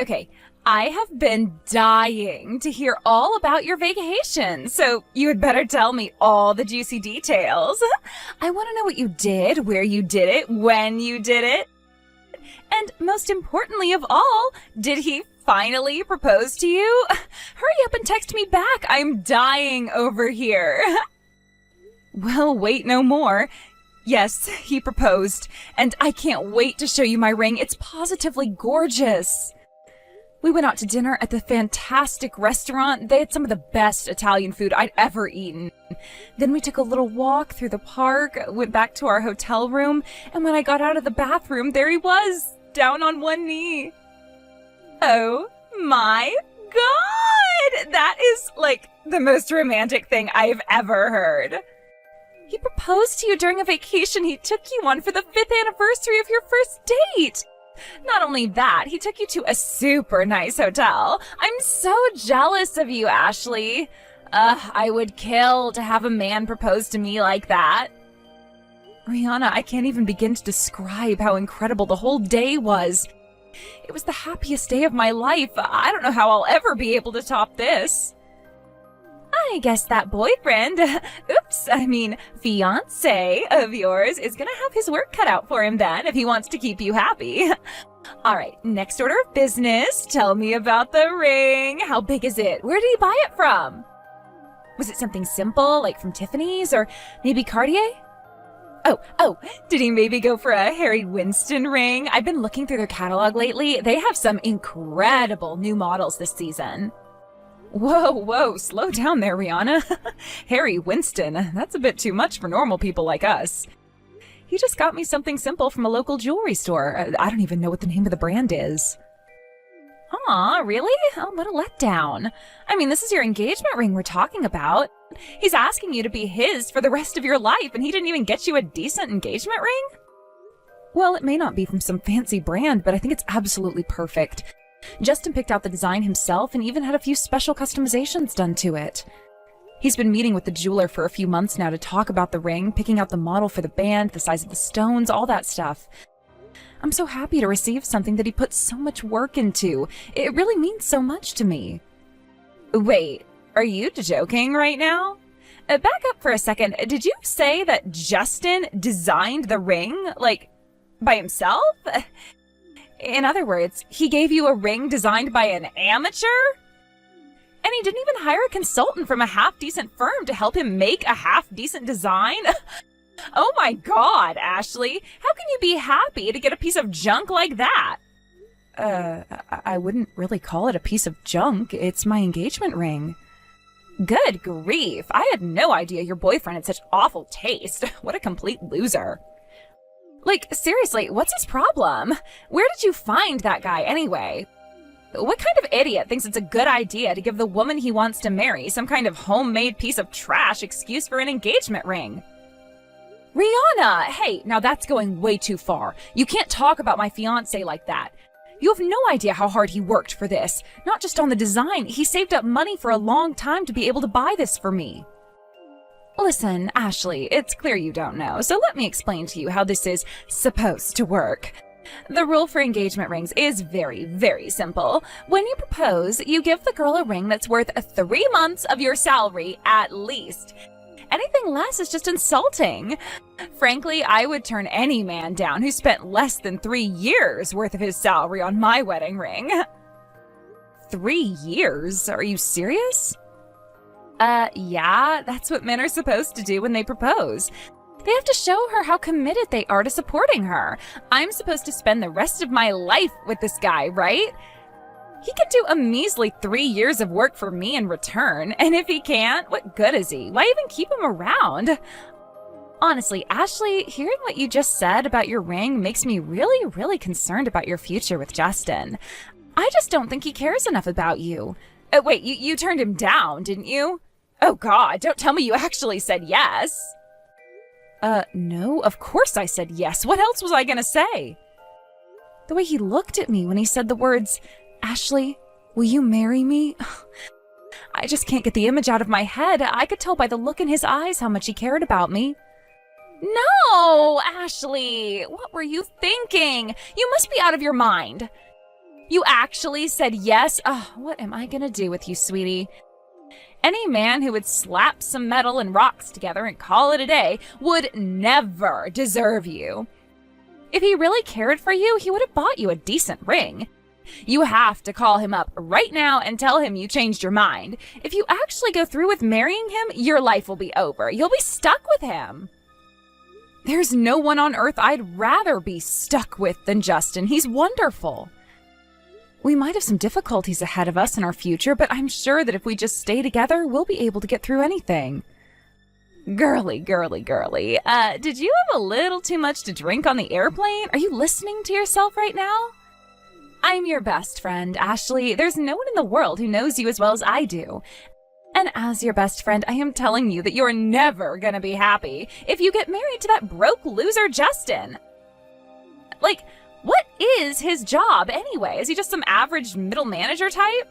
Okay, I have been dying to hear all about your vacation, so you had better tell me all the juicy details. I want to know what you did, where you did it, when you did it. And most importantly of all, did he finally propose to you? Hurry up and text me back. I'm dying over here. Well, wait no more. Yes, he proposed, and I can't wait to show you my ring. It's positively gorgeous. We went out to dinner at the fantastic restaurant. They had some of the best Italian food I'd ever eaten. Then we took a little walk through the park, went back to our hotel room, and when I got out of the bathroom, there he was, down on one knee. Oh my God! That is, like, the most romantic thing I've ever heard. He proposed to you during a vacation he took you on for the 5th anniversary of your first date. Not only that, he took you to a super nice hotel. I'm so jealous of you, Ashley. I would kill to have a man propose to me like that. Rihanna, I can't even begin to describe how incredible the whole day was. It was the happiest day of my life. I don't know how I'll ever be able to top this. I guess that boyfriend, fiancé of yours is gonna have his work cut out for him then if he wants to keep you happy. All right, next order of business. Tell me about the ring. How big is it? Where did he buy it from? Was it something simple, like from Tiffany's or maybe Cartier? Oh, did he maybe go for a Harry Winston ring? I've been looking through their catalog lately. They have some incredible new models this season. Whoa, slow down there, Rihanna. Harry Winston, that's a bit too much for normal people like us. He just got me something simple from a local jewelry store. I don't even know what the name of the brand is. Aw, really? Oh, what a letdown. I mean, this is your engagement ring we're talking about. He's asking you to be his for the rest of your life, and he didn't even get you a decent engagement ring? Well, it may not be from some fancy brand, but I think it's absolutely perfect. Justin picked out the design himself and even had a few special customizations done to it. He's been meeting with the jeweler for a few months now to talk about the ring, picking out the model for the band, the size of the stones, all that stuff. I'm so happy to receive something that he put so much work into. It really means so much to me. Wait, are you joking right now? Back up for a second. Did you say that Justin designed the ring, like, by himself? In other words, he gave you a ring designed by an amateur? And he didn't even hire a consultant from a half-decent firm to help him make a half-decent design? Oh my God, Ashley. How can you be happy to get a piece of junk like that? I wouldn't really call it a piece of junk. It's my engagement ring. Good grief. I had no idea your boyfriend had such awful taste. What a complete loser. Like, seriously, what's his problem? Where did you find that guy anyway? What kind of idiot thinks it's a good idea to give the woman he wants to marry some kind of homemade piece of trash excuse for an engagement ring? Rihanna! Hey, now that's going way too far. You can't talk about my fiancé like that. You have no idea how hard he worked for this. Not just on the design, he saved up money for a long time to be able to buy this for me. Listen, Ashley, it's clear you don't know, so let me explain to you how this is supposed to work. The rule for engagement rings is very, very simple. When you propose, you give the girl a ring that's worth 3 months of your salary at least. Anything less is just insulting. Frankly, I would turn any man down who spent less than 3 years worth of his salary on my wedding ring. 3 years? Are you serious? Yeah, that's what men are supposed to do when they propose. They have to show her how committed they are to supporting her. I'm supposed to spend the rest of my life with this guy, right? He could do a measly 3 years of work for me in return, and if he can't, what good is he? Why even keep him around? Honestly, Ashley, hearing what you just said about your ring makes me really, really concerned about your future with Justin. I just don't think he cares enough about you. Wait, you turned him down, didn't you? Oh God, don't tell me you actually said yes. No, of course I said yes. What else was I gonna say? The way he looked at me when he said the words, Ashley, will you marry me? I just can't get the image out of my head. I could tell by the look in his eyes how much he cared about me. No, Ashley, what were you thinking? You must be out of your mind. You actually said yes? Oh, what am I gonna do with you, sweetie? Any man who would slap some metal and rocks together and call it a day would never deserve you. If he really cared for you, he would have bought you a decent ring. You have to call him up right now and tell him you changed your mind. If you actually go through with marrying him, your life will be over. You'll be stuck with him. There's no one on earth I'd rather be stuck with than Justin. He's wonderful. We might have some difficulties ahead of us in our future, but I'm sure that if we just stay together, we'll be able to get through anything. Girly, girly, girly. Did you have a little too much to drink on the airplane? Are you listening to yourself right now? I'm your best friend, Ashley. There's no one in the world who knows you as well as I do. And as your best friend, I am telling you that you're never gonna be happy if you get married to that broke loser Justin. Like, what is his job anyway? Is he just some average middle manager type?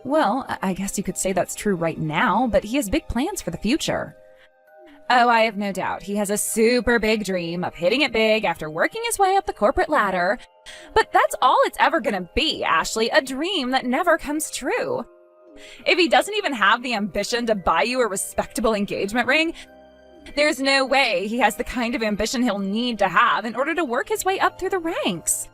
Well, I guess you could say that's true right now, but he has big plans for the future. Oh, I have no doubt. He has a super big dream of hitting it big after working his way up the corporate ladder. But that's all it's ever gonna be, Ashley, a dream that never comes true. If he doesn't even have the ambition to buy you a respectable engagement ring, there's no way he has the kind of ambition he'll need to have in order to work his way up through the ranks.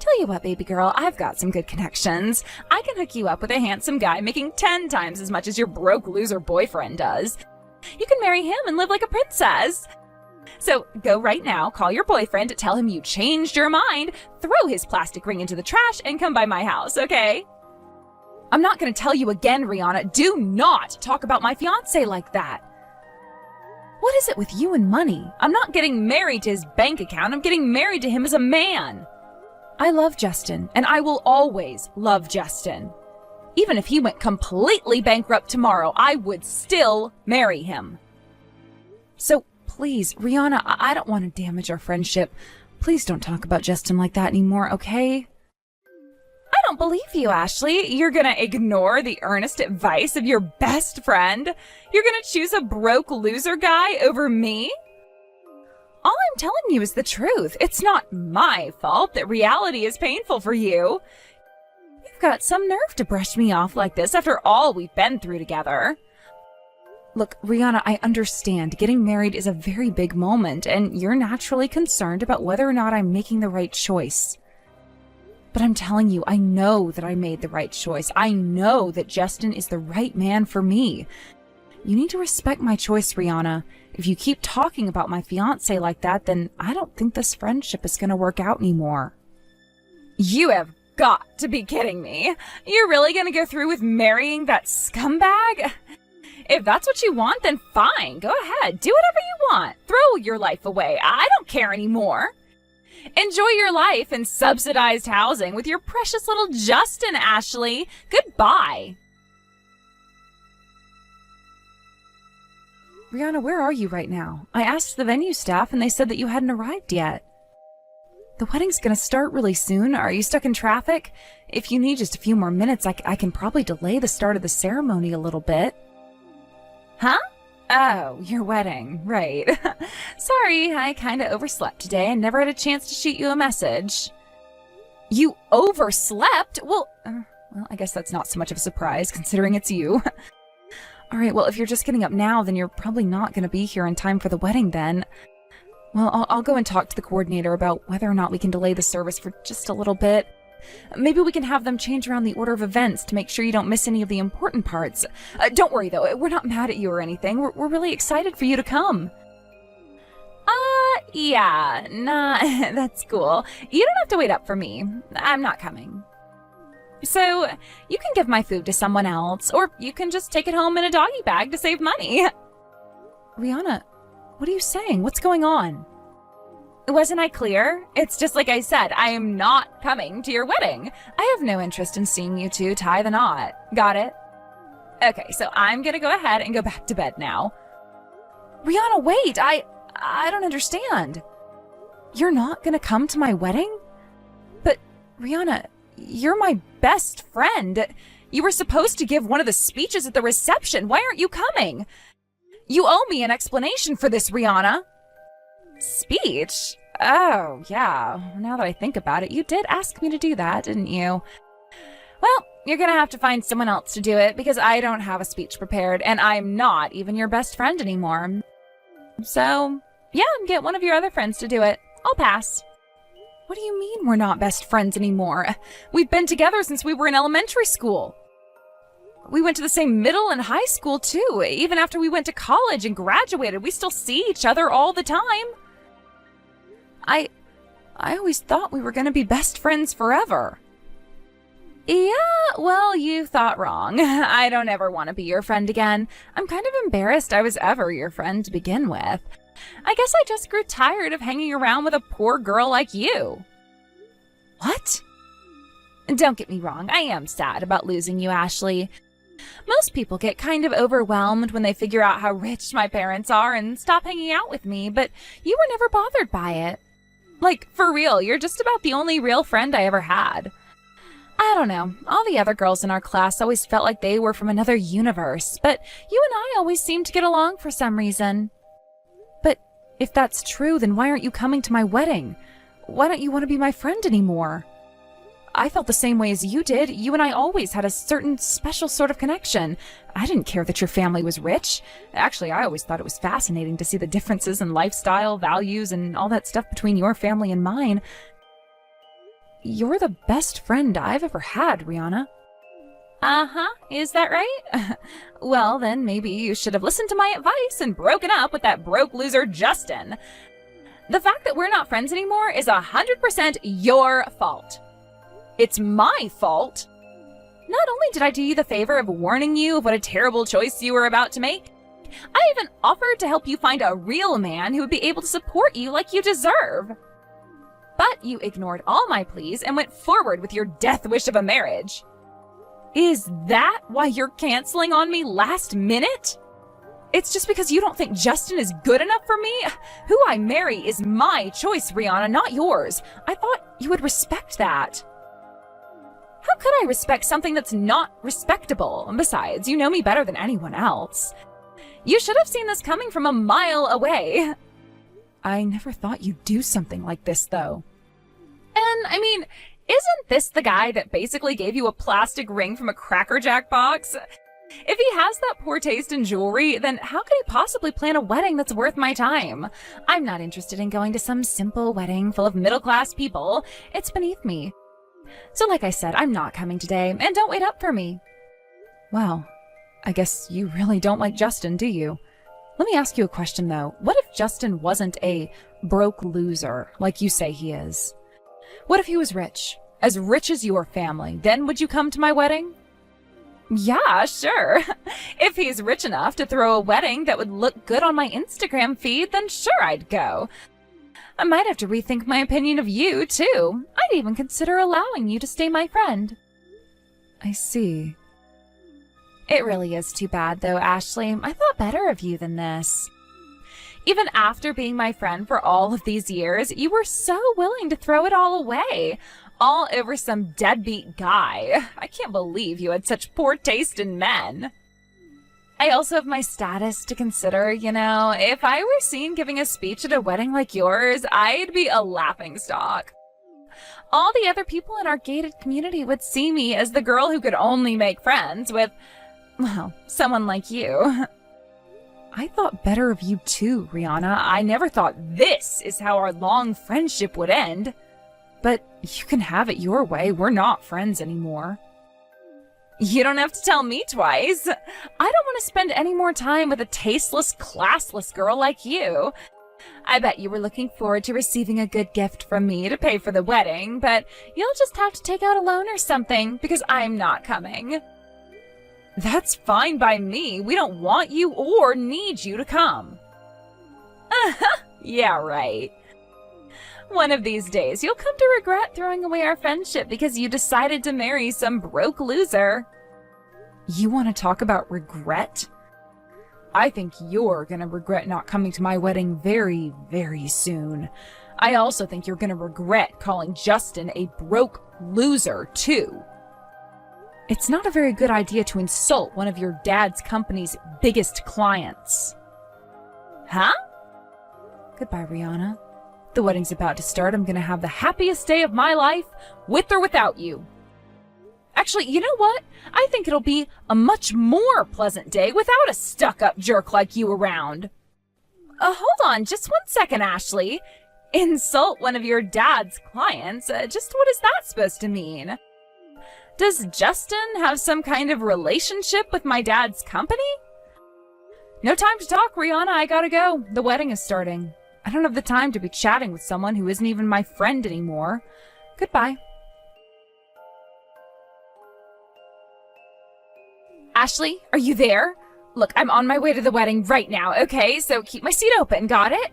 Tell you what, baby girl, I've got some good connections. I can hook you up with a handsome guy making 10 times as much as your broke loser boyfriend does. You can marry him and live like a princess. So go right now, call your boyfriend, tell him you changed your mind, throw his plastic ring into the trash, and come by my house, okay? I'm not going to tell you again, Rihanna. Do not talk about my fiancé like that. What is it with you and money? I'm not getting married to his bank account. I'm getting married to him as a man. I love Justin, and I will always love Justin. Even if he went completely bankrupt tomorrow, I would still marry him. So please, Rihanna, I don't want to damage our friendship. Please don't talk about Justin like that anymore, okay? I don't believe you, Ashley. You're gonna ignore the earnest advice of your best friend? You're gonna choose a broke loser guy over me? All I'm telling you is the truth. It's not my fault that reality is painful for you. You've got some nerve to brush me off like this after all we've been through together. Look, Rihanna, I understand. Getting married is a very big moment, and you're naturally concerned about whether or not I'm making the right choice. But I'm telling you, I know that I made the right choice. I know that Justin is the right man for me. You need to respect my choice, Rihanna. If you keep talking about my fiancé like that, then I don't think this friendship is going to work out anymore. You have got to be kidding me. You're really going to go through with marrying that scumbag? If that's what you want, then fine. Go ahead. Do whatever you want. Throw your life away. I don't care anymore. Enjoy your life in subsidized housing with your precious little Justin, Ashley. Goodbye. Rihanna, where are you right now? I asked the venue staff and they said that you hadn't arrived yet. The wedding's gonna start really soon. Are you stuck in traffic? If you need just a few more minutes, I can probably delay the start of the ceremony a little bit. Huh? Oh, your wedding. Right. Sorry, I kinda overslept today and never had a chance to shoot you a message. You overslept? Well, I guess that's not so much of a surprise considering it's you. All right, well, if you're just getting up now, then you're probably not going to be here in time for the wedding then. Well, I'll go and talk to the coordinator about whether or not we can delay the service for just a little bit. Maybe we can have them change around the order of events to make sure you don't miss any of the important parts. Don't worry, though. We're not mad at you or anything. We're really excited for you to come. Yeah. Nah, that's cool. You don't have to wait up for me. I'm not coming. So, you can give my food to someone else, or you can just take it home in a doggy bag to save money. Rihanna, what are you saying? What's going on? Wasn't I clear? It's just like I said, I am not coming to your wedding. I have no interest in seeing you two tie the knot. Got it? Okay, so I'm gonna go ahead and go back to bed now. Rihanna, wait! I don't understand. You're not gonna come to my wedding? But, Rihanna, you're my best friend. You were supposed to give one of the speeches at the reception. Why aren't you coming? You owe me an explanation for this, Rihanna. Speech? Oh, yeah. Now that I think about it, you did ask me to do that, didn't you? Well, you're gonna have to find someone else to do it because I don't have a speech prepared and I'm not even your best friend anymore. So, yeah, get one of your other friends to do it. I'll pass. What do you mean we're not best friends anymore? We've been together since we were in elementary school. We went to the same middle and high school too. Even after we went to college and graduated, we still see each other all the time. I always thought we were gonna be best friends forever. Yeah, well, you thought wrong. I don't ever want to be your friend again. I'm kind of embarrassed I was ever your friend to begin with. I guess I just grew tired of hanging around with a poor girl like you. What? Don't get me wrong, I am sad about losing you, Ashley. Most people get kind of overwhelmed when they figure out how rich my parents are and stop hanging out with me, but you were never bothered by it. Like, for real, you're just about the only real friend I ever had. I don't know, all the other girls in our class always felt like they were from another universe, but you and I always seemed to get along for some reason. But if that's true, then why aren't you coming to my wedding? Why don't you want to be my friend anymore? I felt the same way as you did. You and I always had a certain special sort of connection. I didn't care that your family was rich. Actually, I always thought it was fascinating to see the differences in lifestyle, values, and all that stuff between your family and mine. You're the best friend I've ever had, Rihanna. Uh-huh, is that right? Well, then maybe you should have listened to my advice and broken up with that broke loser Justin. The fact that we're not friends anymore is 100% your fault. It's my fault. Not only did I do you the favor of warning you of what a terrible choice you were about to make, I even offered to help you find a real man who would be able to support you like you deserve. But you ignored all my pleas and went forward with your death wish of a marriage. Is that why you're canceling on me last minute? It's just because you don't think Justin is good enough for me? Who I marry is my choice, Rihanna, not yours. I thought you would respect that. How could I respect something that's not respectable? Besides, you know me better than anyone else. You should have seen this coming from a mile away. I never thought you'd do something like this, though. And, I mean, isn't this the guy that basically gave you a plastic ring from a Cracker Jack box? If he has that poor taste in jewelry, then how could he possibly plan a wedding that's worth my time? I'm not interested in going to some simple wedding full of middle-class people. It's beneath me. So like I said, I'm not coming today, and don't wait up for me. Well, I guess you really don't like Justin, do you? Let me ask you a question, though. What if Justin wasn't a broke loser, like you say he is? What if he was rich? As rich as your family? Then would you come to my wedding? Yeah, sure. If he's rich enough to throw a wedding that would look good on my Instagram feed, then sure I'd go. I might have to rethink my opinion of you, too. I'd even consider allowing you to stay my friend. I see. It really is too bad, though, Ashley. I thought better of you than this. Even after being my friend for all of these years, you were so willing to throw it all away, all over some deadbeat guy. I can't believe you had such poor taste in men. I also have my status to consider, you know. If I were seen giving a speech at a wedding like yours, I'd be a laughingstock. All the other people in our gated community would see me as the girl who could only make friends with, well, someone like you. I thought better of you too, Rihanna. I never thought this is how our long friendship would end. But you can have it your way. We're not friends anymore. You don't have to tell me twice. I don't want to spend any more time with a tasteless, classless girl like you. I bet you were looking forward to receiving a good gift from me to pay for the wedding, but you'll just have to take out a loan or something because I'm not coming. That's fine by me. We don't want you or need you to come. Yeah, right. One of these days, you'll come to regret throwing away our friendship because you decided to marry some broke loser. You want to talk about regret? I think you're gonna regret not coming to my wedding very, very soon. I also think you're gonna regret calling Justin a broke loser, too. It's not a very good idea to insult one of your dad's company's biggest clients. Huh? Goodbye, Rihanna. The wedding's about to start. I'm gonna have the happiest day of my life, with or without you. Actually, you know what? I think it'll be a much more pleasant day without a stuck-up jerk like you around. Hold on, just 1 second, Ashley. Insult one of your dad's clients? Just what is that supposed to mean? Does Justin have some kind of relationship with my dad's company? No time to talk, Rihanna. I gotta go. The wedding is starting. I don't have the time to be chatting with someone who isn't even my friend anymore. Goodbye. Ashley, are you there? Look, I'm on my way to the wedding right now, okay? So keep my seat open, got it?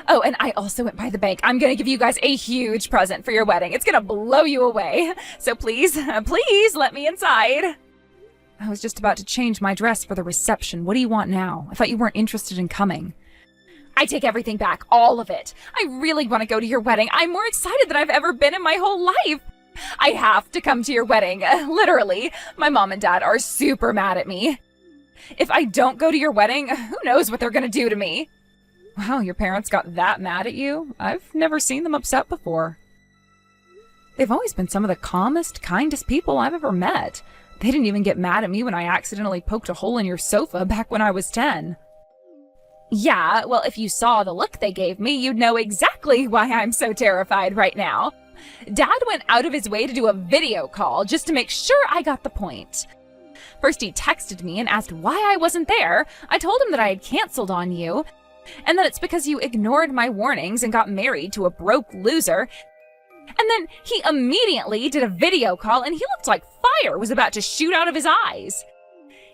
Oh, and I also went by the bank. I'm gonna give you guys a huge present for your wedding. It's gonna blow you away. So please, please let me inside. I was just about to change my dress for the reception. What do you want now? I thought you weren't interested in coming. I take everything back, all of it. I really want to go to your wedding. I'm more excited than I've ever been in my whole life. I have to come to your wedding, literally. My mom and dad are super mad at me. If I don't go to your wedding, who knows what they're gonna do to me? Wow, your parents got that mad at you? I've never seen them upset before. They've always been some of the calmest, kindest people I've ever met. They didn't even get mad at me when I accidentally poked a hole in your sofa back when I was 10. Yeah, well, if you saw the look they gave me, you'd know exactly why I'm so terrified right now. Dad went out of his way to do a video call just to make sure I got the point. First he texted me and asked why I wasn't there. I told him that I had canceled on you, and that it's because you ignored my warnings and got married to a broke loser. And then he immediately did a video call and he looked like fire was about to shoot out of his eyes.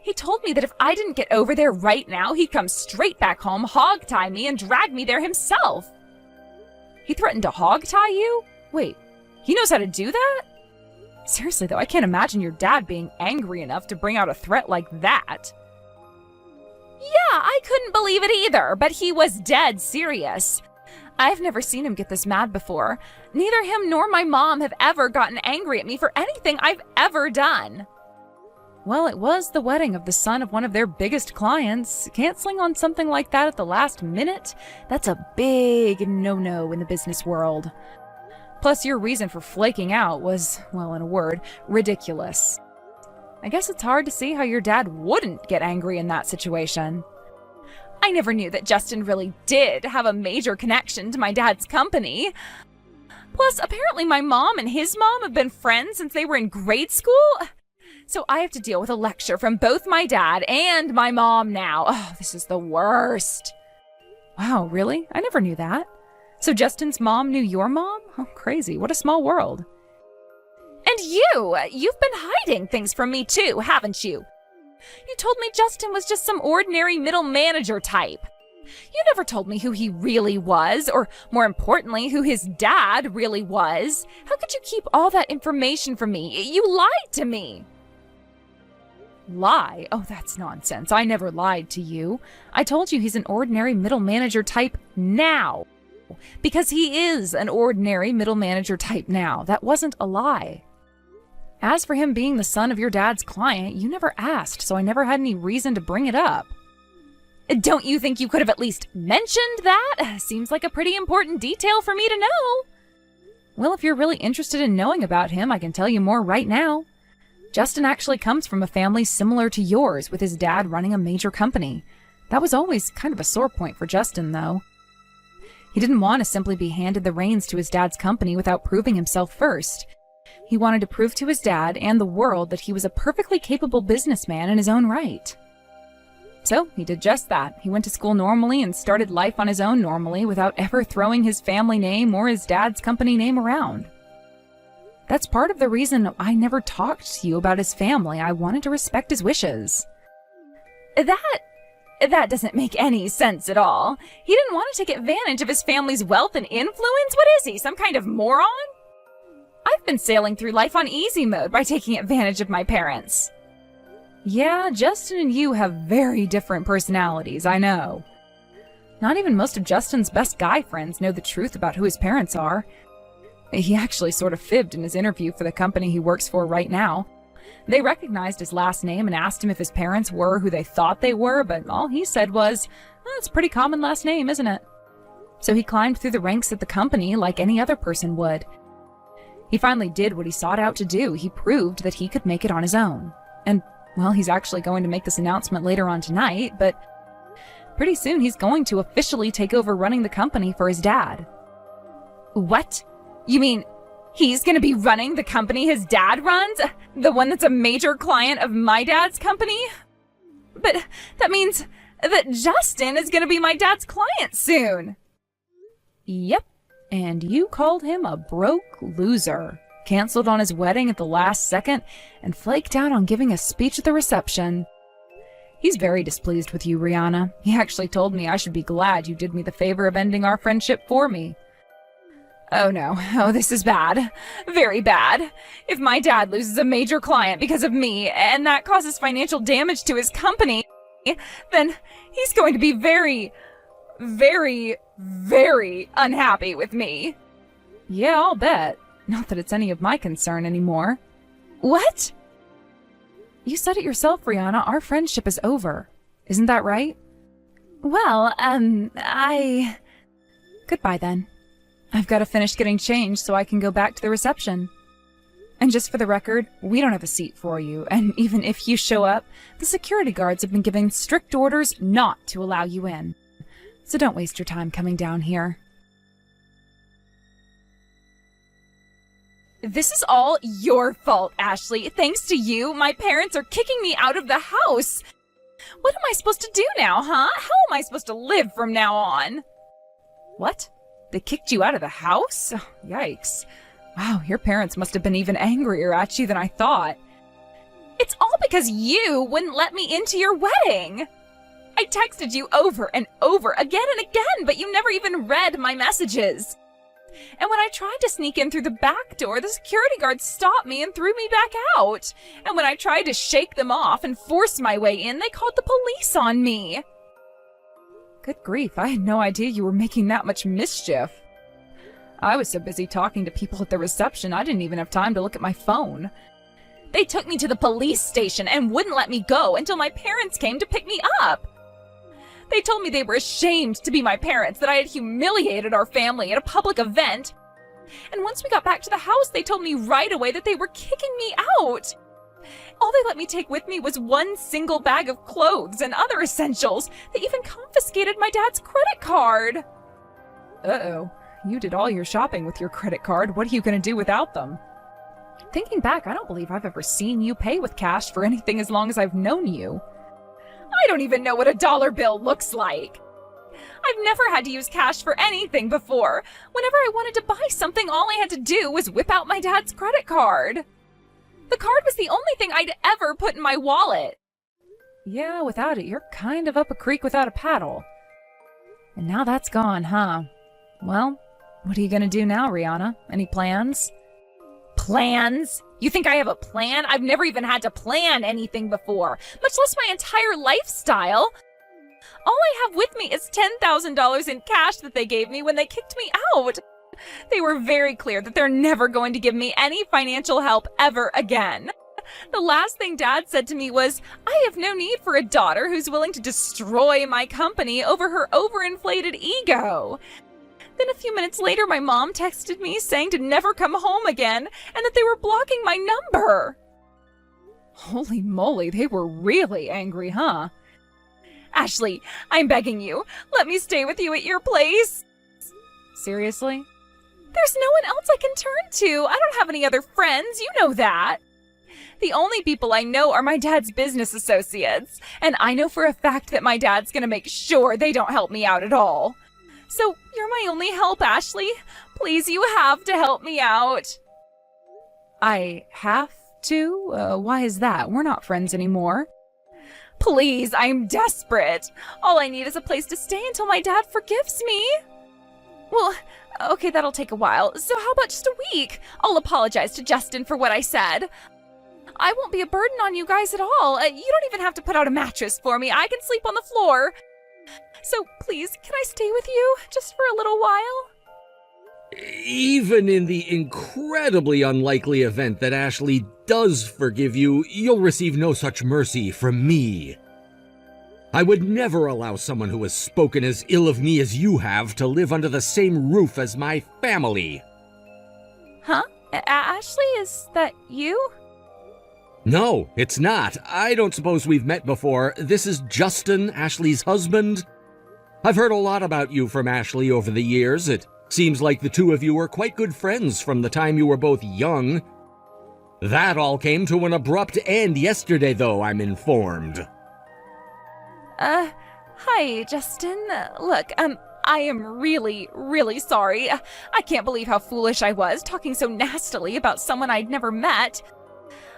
He told me that if I didn't get over there right now, he'd come straight back home, hog-tie me, and drag me there himself. He threatened to hog-tie you? Wait, he knows how to do that? Seriously though, I can't imagine your dad being angry enough to bring out a threat like that. Yeah, I couldn't believe it either, but he was dead serious. I've never seen him get this mad before. Neither him nor my mom have ever gotten angry at me for anything I've ever done. Well, it was the wedding of the son of one of their biggest clients. Canceling on something like that at the last minute? That's a big no-no in the business world. Plus, your reason for flaking out was, well, in a word, ridiculous. I guess it's hard to see how your dad wouldn't get angry in that situation. I never knew that Justin really did have a major connection to my dad's company. Plus, apparently my mom and his mom have been friends since they were in grade school. So I have to deal with a lecture from both my dad and my mom now. Oh, this is the worst. Wow, really? I never knew that. So Justin's mom knew your mom? Oh, crazy. What a small world. And you've been hiding things from me too, haven't you? You told me Justin was just some ordinary middle manager type. You never told me who he really was, or more importantly, who his dad really was. How could you keep all that information from me? You lied to me. Lie? Oh, that's nonsense. I never lied to you. I told you he's an ordinary middle manager type now. Because he is an ordinary middle manager type now. That wasn't a lie. As for him being the son of your dad's client, you never asked, so I never had any reason to bring it up. Don't you think you could have at least mentioned that? Seems like a pretty important detail for me to know. Well, if you're really interested in knowing about him, I can tell you more right now. Justin actually comes from a family similar to yours, with his dad running a major company. That was always kind of a sore point for Justin, though. He didn't want to simply be handed the reins to his dad's company without proving himself first. He wanted to prove to his dad and the world that he was a perfectly capable businessman in his own right. So he did just that. He went to school normally and started life on his own normally without ever throwing his family name or his dad's company name around. That's part of the reason I never talked to you about his family. I wanted to respect his wishes. That doesn't make any sense at all. He didn't want to take advantage of his family's wealth and influence? What is he, some kind of moron? I've been sailing through life on easy mode by taking advantage of my parents. Yeah, Justin and you have very different personalities, I know. Not even most of Justin's best guy friends know the truth about who his parents are. He actually sort of fibbed in his interview for the company he works for right now. They recognized his last name and asked him if his parents were who they thought they were, but all he said was, "That's a pretty common last name, isn't it?" So he climbed through the ranks at the company like any other person would. He finally did what he sought out to do. He proved that he could make it on his own. And, well, he's actually going to make this announcement later on tonight, but pretty soon he's going to officially take over running the company for his dad. What? You mean he's going to be running the company his dad runs? The one that's a major client of my dad's company? But that means that Justin is going to be my dad's client soon. Yep, and you called him a broke loser, canceled on his wedding at the last second, and flaked out on giving a speech at the reception. He's very displeased with you, Rihanna. He actually told me I should be glad you did me the favor of ending our friendship for me. Oh no, this is bad. Very bad. If my dad loses a major client because of me, and that causes financial damage to his company, then he's going to be very, very, very unhappy with me. Yeah, I'll bet. Not that it's any of my concern anymore. What? You said it yourself, Rihanna. Our friendship is over. Isn't that right? Well, Goodbye then. I've got to finish getting changed so I can go back to the reception. And just for the record, we don't have a seat for you, and even if you show up, the security guards have been giving strict orders not to allow you in. So don't waste your time coming down here. This is all your fault, Ashley. Thanks to you, my parents are kicking me out of the house. What am I supposed to do now, huh? How am I supposed to live from now on? What? They kicked you out of the house? Oh, yikes. Wow, your parents must have been even angrier at you than I thought. It's all because you wouldn't let me into your wedding. I texted you over and over, again and again, but you never even read my messages. And when I tried to sneak in through the back door, the security guards stopped me and threw me back out. And when I tried to shake them off and force my way in, they called the police on me. Good grief, I had no idea you were making that much mischief. I was so busy talking to people at the reception, I didn't even have time to look at my phone. They took me to the police station and wouldn't let me go until my parents came to pick me up. They told me they were ashamed to be my parents, that I had humiliated our family at a public event. And once we got back to the house, they told me right away that they were kicking me out. All they let me take with me was one single bag of clothes and other essentials. They even confiscated my dad's credit card. Uh-oh. You did all your shopping with your credit card. What are you going to do without them? Thinking back, I don't believe I've ever seen you pay with cash for anything as long as I've known you. I don't even know what a dollar bill looks like. I've never had to use cash for anything before. Whenever I wanted to buy something, all I had to do was whip out my dad's credit card. The card was the only thing I'd ever put in my wallet. Yeah, without it, you're kind of up a creek without a paddle. And now that's gone, huh? Well, what are you gonna do now, Rihanna? Any plans? Plans? You think I have a plan? I've never even had to plan anything before, much less my entire lifestyle. All I have with me is $10,000 in cash that they gave me when they kicked me out. They were very clear that they're never going to give me any financial help ever again. The last thing Dad said to me was, I have no need for a daughter who's willing to destroy my company over her overinflated ego. Then a few minutes later, my mom texted me saying to never come home again and that they were blocking my number. Holy moly, they were really angry, huh? Ashley, I'm begging you, let me stay with you at your place. Seriously? There's no one else I can turn to. I don't have any other friends, you know that. The only people I know are my dad's business associates, and I know for a fact that my dad's gonna make sure they don't help me out at all. So, you're my only help, Ashley. Please, you have to help me out. I have to? Why is that? We're not friends anymore. Please, I'm desperate. All I need is a place to stay until my dad forgives me. Well, okay, that'll take a while. So how about just a week? I'll apologize to Justin for what I said. I won't be a burden on you guys at all. You don't even have to put out a mattress for me. I can sleep on the floor. So please, can I stay with you just for a little while? Even in the incredibly unlikely event that Ashley does forgive you, you'll receive no such mercy from me. I would never allow someone who has spoken as ill of me as you have to live under the same roof as my family. Huh? Ashley, is that you? No, it's not. I don't suppose we've met before. This is Justin, Ashley's husband. I've heard a lot about you from Ashley over the years. It seems like the two of you were quite good friends from the time you were both young. That all came to an abrupt end yesterday, though, I'm informed. Hi, Justin. Look, I am really, really sorry. I can't believe how foolish I was, talking so nastily about someone I'd never met.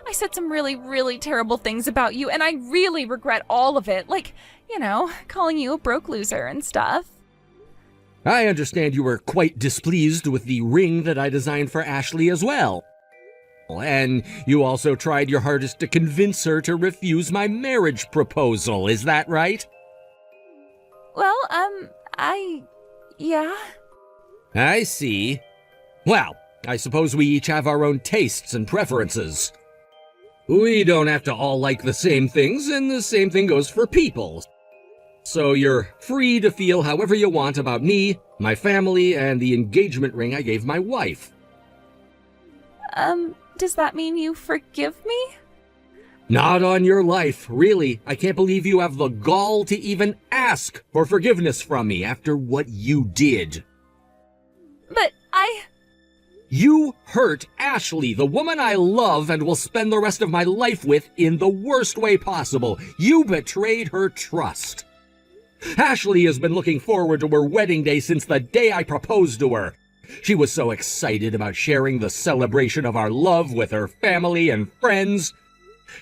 I said some really, really terrible things about you, and I really regret all of it. Like, calling you a broke loser and stuff. I understand you were quite displeased with the ring that I designed for Ashley as well. And you also tried your hardest to convince her to refuse my marriage proposal, is that right? Well, yeah. I see. Well, I suppose we each have our own tastes and preferences. We don't have to all like the same things, and the same thing goes for people. So you're free to feel however you want about me, my family, and the engagement ring I gave my wife. Does that mean you forgive me? Not on your life, really. I can't believe you have the gall to even ask for forgiveness from me after what you did. But You hurt Ashley, the woman I love and will spend the rest of my life with, in the worst way possible. You betrayed her trust. Ashley has been looking forward to her wedding day since the day I proposed to her. She was so excited about sharing the celebration of our love with her family and friends.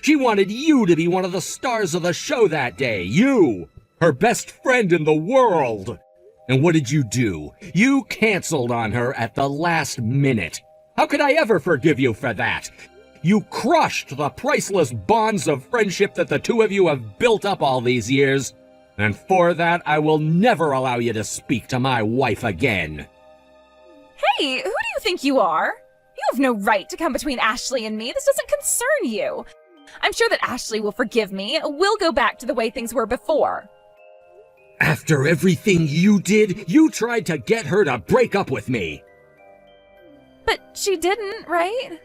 She wanted you to be one of the stars of the show that day. You, her best friend in the world. And what did you do? You canceled on her at the last minute. How could I ever forgive you for that? You crushed the priceless bonds of friendship that the two of you have built up all these years. And for that, I will never allow you to speak to my wife again. Hey, who do you think you are? You have no right to come between Ashley and me. This doesn't concern you. I'm sure that Ashley will forgive me. We'll go back to the way things were before. After everything you did, you tried to get her to break up with me. But she didn't, right?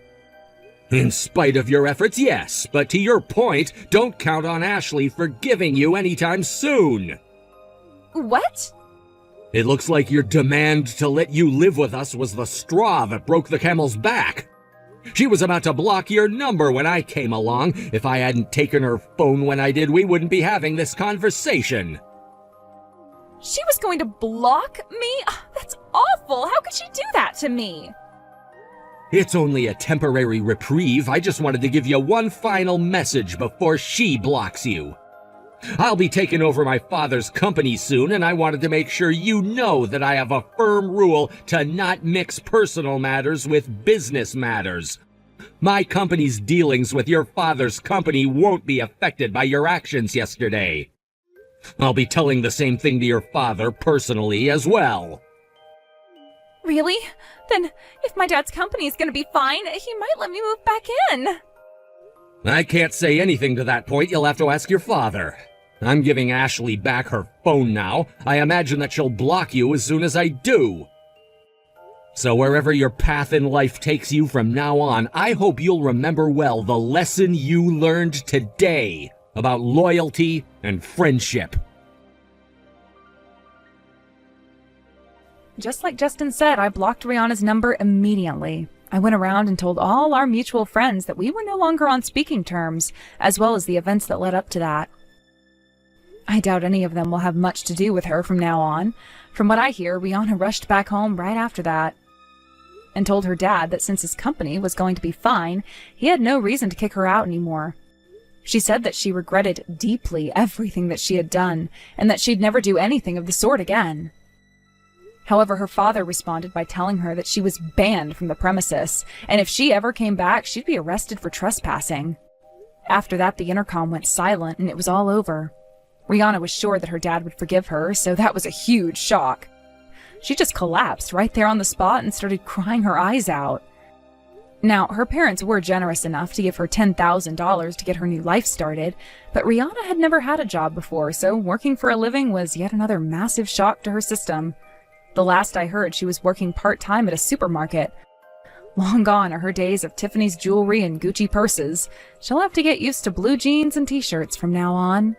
In spite of your efforts, yes. But to your point, don't count on Ashley forgiving you anytime soon. What? It looks like your demand to let you live with us was the straw that broke the camel's back. She was about to block your number when I came along. If I hadn't taken her phone when I did, we wouldn't be having this conversation. She was going to block me? That's awful. How could she do that to me? It's only a temporary reprieve. I just wanted to give you one final message before she blocks you. I'll be taking over my father's company soon, and I wanted to make sure you know that I have a firm rule to not mix personal matters with business matters. My company's dealings with your father's company won't be affected by your actions yesterday. I'll be telling the same thing to your father personally as well. Really? Then, if my dad's company is going to be fine, he might let me move back in. I can't say anything to that point. You'll have to ask your father. I'm giving Ashley back her phone now. I imagine that she'll block you as soon as I do. So wherever your path in life takes you from now on, I hope you'll remember well the lesson you learned today about loyalty and friendship. Just like Justin said, I blocked Rihanna's number immediately. I went around and told all our mutual friends that we were no longer on speaking terms, as well as the events that led up to that. I doubt any of them will have much to do with her from now on. From what I hear, Rihanna rushed back home right after that and told her dad that since his company was going to be fine, he had no reason to kick her out anymore. She said that she regretted deeply everything that she had done and that she'd never do anything of the sort again. However, her father responded by telling her that she was banned from the premises, and if she ever came back, she'd be arrested for trespassing. After that, the intercom went silent and it was all over. Rihanna was sure that her dad would forgive her, so that was a huge shock. She just collapsed right there on the spot and started crying her eyes out. Now, her parents were generous enough to give her $10,000 to get her new life started, but Rihanna had never had a job before, so working for a living was yet another massive shock to her system. The last I heard, she was working part-time at a supermarket. Long gone are her days of Tiffany's jewelry and Gucci purses. She'll have to get used to blue jeans and t-shirts from now on.